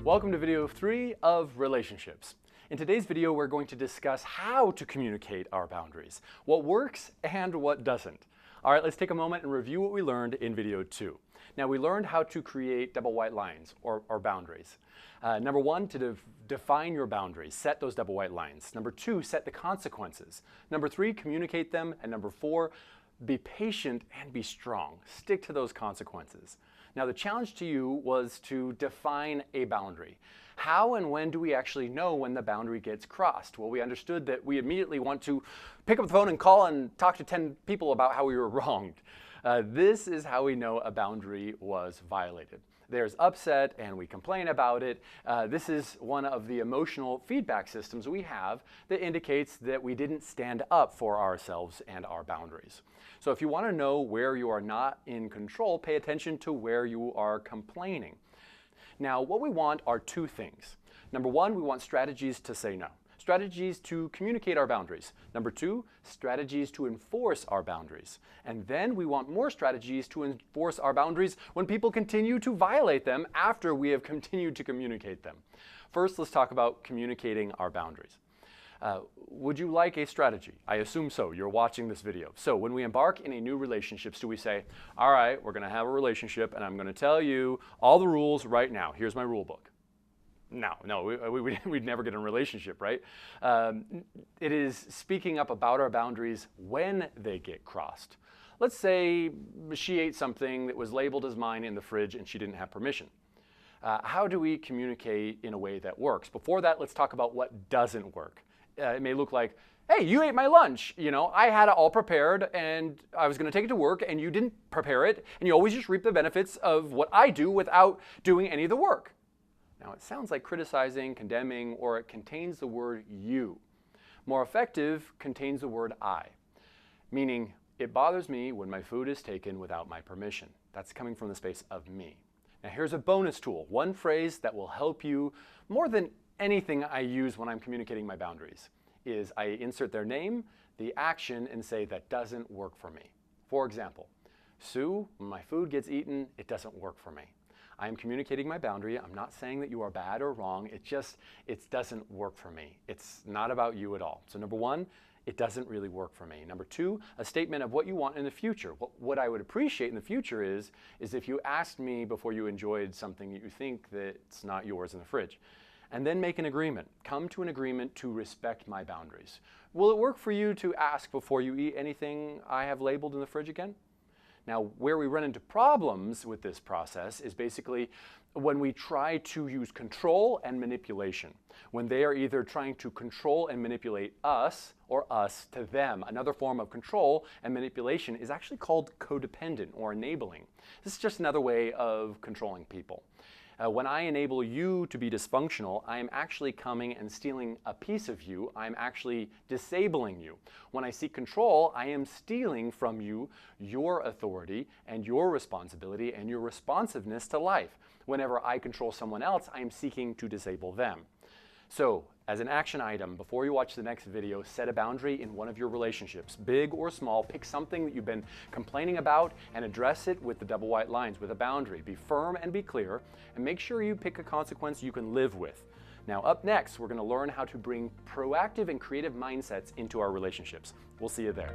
Welcome to video 3 of relationships. In today's video, we're going to discuss how to communicate our boundaries, what works and what doesn't. All right, let's take a moment and review what we learned in video 2. Now, we learned how to create double white lines or boundaries. Number 1, to define your boundaries, set those double white lines. Number 2, set the consequences. Number 3, communicate them. And number 4, be patient and be strong. Stick to those consequences. Now, the challenge to you was to define a boundary. How and when do we actually know when the boundary gets crossed? Well, we understood that we immediately want to pick up the phone and call and talk to 10 people about how we were wronged. This is how we know a boundary was violated. There's upset and we complain about it. This is one of the emotional feedback systems we have that indicates that we didn't stand up for ourselves and our boundaries. So if you want to know where you are not in control, pay attention to where you are complaining. Now, what we want are 2 things. Number 1, we want strategies to say no. Strategies to communicate our boundaries. Number 2, strategies to enforce our boundaries. And then we want more strategies to enforce our boundaries when people continue to violate them after we have continued to communicate them. First, let's talk about communicating our boundaries. Would you like a strategy? I assume so. You're watching this video. So when we embark in a new relationship, do we say, all right, we're going to have a relationship and I'm going to tell you all the rules right now. Here's my rule book. No, we'd never get in a relationship, right? It is speaking up about our boundaries when they get crossed. Let's say she ate something that was labeled as mine in the fridge and she didn't have permission. How do we communicate in a way that works? Before that, let's talk about what doesn't work. It may look like, hey, you ate my lunch. You know, I had it all prepared and I was going to take it to work and you didn't prepare it. And you always just reap the benefits of what I do without doing any of the work. Now, it sounds like criticizing, condemning, or it contains the word you. More effective contains the word I, meaning it bothers me when my food is taken without my permission. That's coming from the space of me. Now, here's a bonus tool, one phrase that will help you more than anything I use when I'm communicating my boundaries is I insert their name, the action, and say that doesn't work for me. For example, Sue, when my food gets eaten, it doesn't work for me. I am communicating my boundary. I'm not saying that you are bad or wrong. It doesn't work for me. It's not about you at all. So number 1, it doesn't really work for me. Number 2, a statement of what you want in the future. What I would appreciate in the future is if you asked me before you enjoyed something that you think that's not yours in the fridge. And then make an agreement. Come to an agreement to respect my boundaries. Will it work for you to ask before you eat anything I have labeled in the fridge again? Now, where we run into problems with this process is basically when we try to use control and manipulation, when they are either trying to control and manipulate us or us to them. Another form of control and manipulation is actually called codependent or enabling. This is just another way of controlling people. When I enable you to be dysfunctional, I am actually coming and stealing a piece of you. I'm actually disabling you. When I seek control, I am stealing from you your authority and your responsibility and your responsiveness to life. Whenever I control someone else, I am seeking to disable them. So, as an action item, before you watch the next video, set a boundary in one of your relationships. Big or small, pick something that you've been complaining about and address it with the double white lines, with a boundary. Be firm and be clear, and make sure you pick a consequence you can live with. Now, up next, we're going to learn how to bring proactive and creative mindsets into our relationships. We'll see you there.